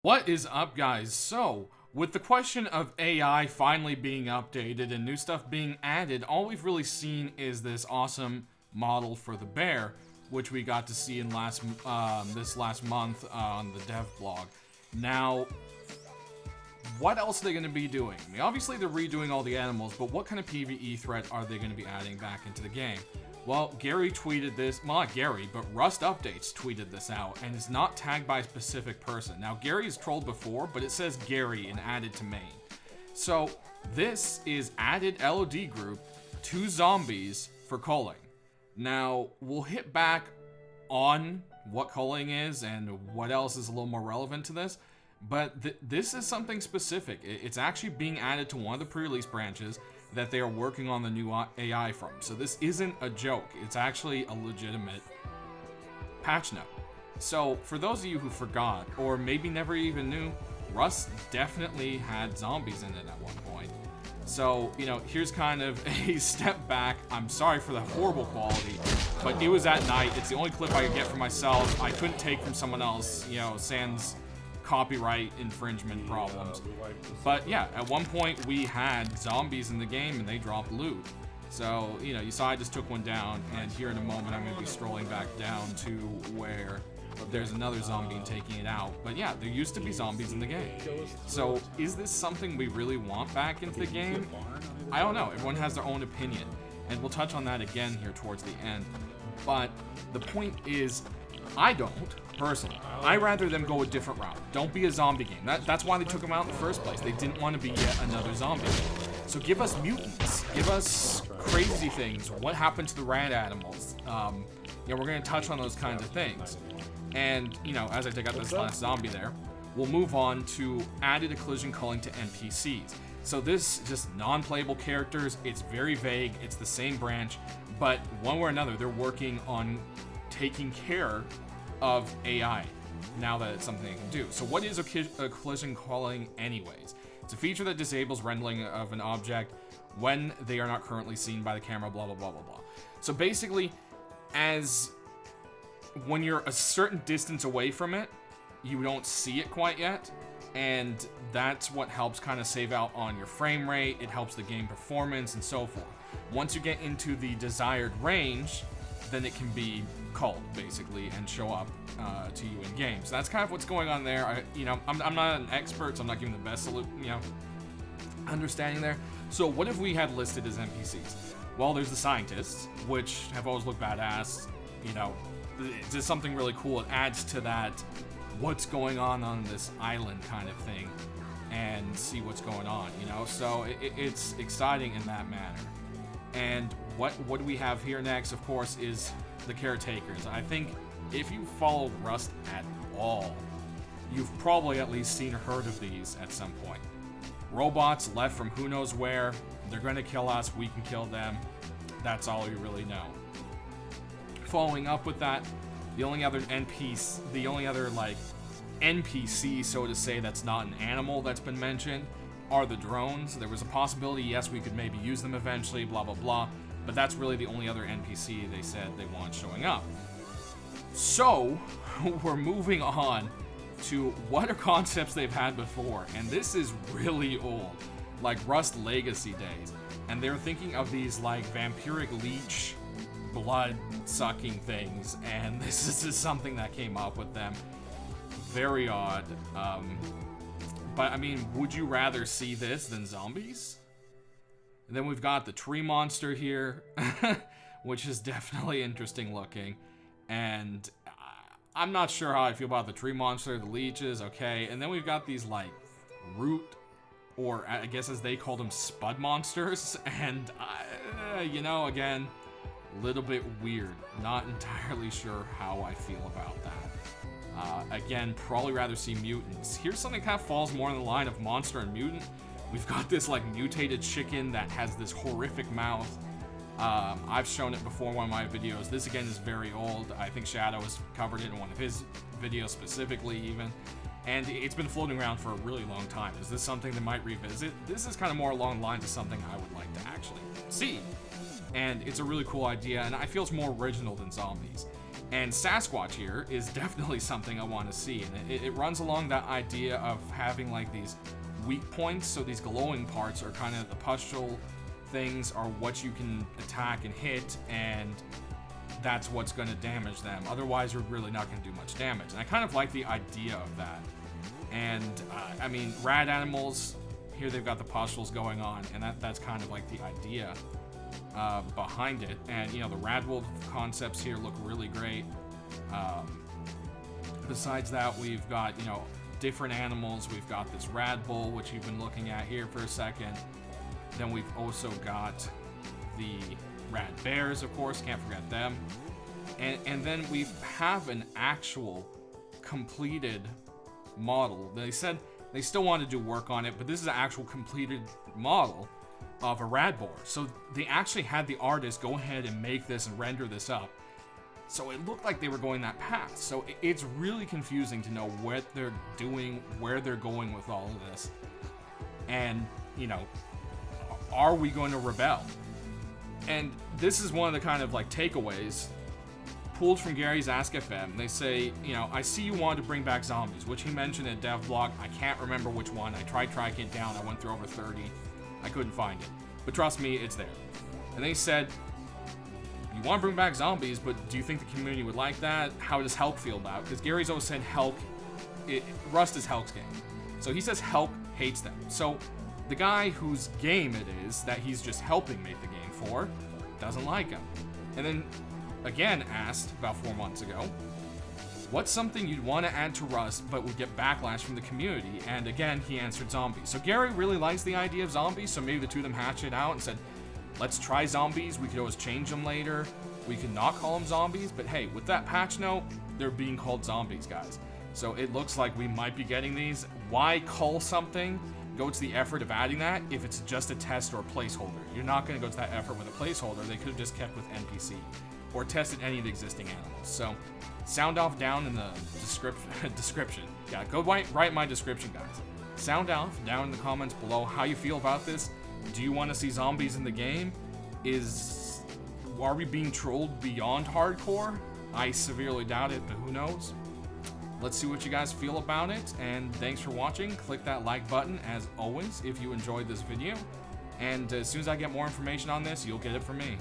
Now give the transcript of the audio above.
What is up, guys? So, with the question of AI finally being updated and new stuff being added, all we've really seen is this awesome model for the bear, which we got to see in this last month on the dev blog. Now, what else are they going to be doing? I mean, obviously they're redoing all the animals, but what kind of PvE threat are they going to be adding back into the game? Well, Gary tweeted this, well, not Gary, but Rust Updates tweeted this out, and it's not tagged by a specific person. Now, Gary has trolled before, but it says Gary and added to main. So, this is added LOD group to zombies for culling. Now, we'll hit back on what culling is and what else is a little more relevant to this, but this is something specific. It's actually being added to one of the pre-release branches that they are working on the new AI from. So this isn't a joke. It's actually a legitimate patch note. So for those of you who forgot, or maybe never even knew, Rust definitely had zombies in it at one point. So, you know, here's kind of a step back. I'm sorry for the horrible quality, but it was at night. It's the only clip I could get for myself. I couldn't take from someone else, you know, sans copyright infringement problems. But yeah, at one point we had zombies in the game and they dropped loot. So, you know, you saw I just took one down, and here in a moment I'm going to be strolling back down to where there's another zombie and taking it out. But yeah, there used to be zombies in the game. So is this something we really want back into the game? I don't know. Everyone has their own opinion, and we'll touch on that again here towards the end. But the point is, I don't, personally. I'd rather them go a different route. Don't be a zombie game. That's why they took them out in the first place. They didn't want to be yet another zombie game. So give us mutants. Give us crazy things. What happened to the rat animals? You know, we're going to touch on those kinds of things. And, you know, as I take out this last zombie there, we'll move on to added a collision culling to NPCs. So this just non-playable characters. It's very vague. It's the same branch, but one way or another, they're working on taking care of AI now that it's something they can do. So what is a collision culling anyways? It's a feature that disables rendering of an object when they are not currently seen by the camera, blah, blah, blah, blah, blah. So basically, when you're a certain distance away from it, you don't see it quite yet, and that's what helps kind of save out on your frame rate. It helps the game performance and so forth. Once you get into the desired range, then it can be culled, basically, and show up to you in game. So that's kind of what's going on there. I'm not an expert, so I'm not giving the best understanding there. So what have we had listed as NPCs? Well, there's the scientists, which have always looked badass. You know, it's just something really cool. It adds to that what's going on this island kind of thing, and see what's going on, you know? So it's exciting in that manner. And what do we have here next, of course, is the caretakers. I think if you follow Rust at all, you've probably at least seen or heard of these at some point. Robots left from who knows where. They're going to kill us. We can kill them. That's all you really know. Following up with that, the only other NPC, so to say, that's not an animal that's been mentioned are the drones. There was a possibility, yes, we could maybe use them eventually, blah, blah, blah, but that's really the only other NPC they said they want showing up. So, we're moving on to what are concepts they've had before, and this is really old, like Rust Legacy days, and they're thinking of these like vampiric leech blood-sucking things, and this is just something that came up with them. Very odd. But, I mean, would you rather see this than zombies? And then we've got the tree monster here, which is definitely interesting looking. And I'm not sure how I feel about the tree monster, the leeches, okay. And then we've got these, like, root, or I guess as they call them, spud monsters. And, you know, again, a little bit weird. Not entirely sure how I feel about that. Again, probably rather see mutants. Here's something that kind of falls more in the line of monster and mutant. We've got this like mutated chicken that has this horrific mouth. I've shown it before in one of my videos. This again is very old. I think Shadow has covered it in one of his videos specifically even. And it's been floating around for a really long time. Is this something they might revisit? This is kind of more along the lines of something I would like to actually see. And it's a really cool idea, and I feel it's more original than zombies. And Sasquatch here is definitely something I want to see, and it runs along that idea of having like these weak points. So these glowing parts are kind of the pustule things are what you can attack and hit, and that's what's going to damage them. Otherwise, you're really not going to do much damage. And I kind of like the idea of that. And I mean, rad animals here, they've got the pustules going on, and that's kind of like the idea behind it. And you know, the rad wolf concepts here look really great. Besides that, we've got, you know, different animals. We've got this rad bull, which you've been looking at here for a second. Then we've also got the rad bears, of course, can't forget them. And then we have an actual completed model. They said they still want to do work on it, but this is an actual completed model of a rad boar. So they actually had the artist go ahead and make this and render this up. So it looked like they were going that path. So it's really confusing to know what they're doing, where they're going with all of this. And, you know, are we going to rebel? And this is one of the kind of like takeaways pulled from Gary's Ask FM. They say, you know, I see you wanted to bring back zombies, which he mentioned in dev blog. I can't remember which one. I tried tracking it down. I went through over 30. I couldn't find it. But trust me, it's there. And they said, you want to bring back zombies, but do you think the community would like that? How does Helk feel about it? Because Gary's always said Rust is Helk's game. So he says Helk hates them. So the guy whose game it is that he's just helping make the game for doesn't like him. And then again asked about 4 months ago, what's something you'd want to add to Rust but would get backlash from the community? And again, he answered zombies. So Gary really likes the idea of zombies, so maybe the two of them hatched it out and said, let's try zombies. We could always change them later. We could not call them zombies, but hey, with that patch note, they're being called zombies, guys. So it looks like we might be getting these. Why call something, go to the effort of adding that if it's just a test or a placeholder? You're not going to go to that effort with a placeholder. They could have just kept with NPC or tested any of the existing animals. So sound off down in the description. Yeah, go write my description, guys. Sound off down in the comments below how you feel about this. Do you want to see zombies in the game? Are we being trolled beyond hardcore? I severely doubt it, but who knows? Let's see what you guys feel about it, and thanks for watching. Click that like button, as always, if you enjoyed this video. And as soon as I get more information on this, you'll get it from me.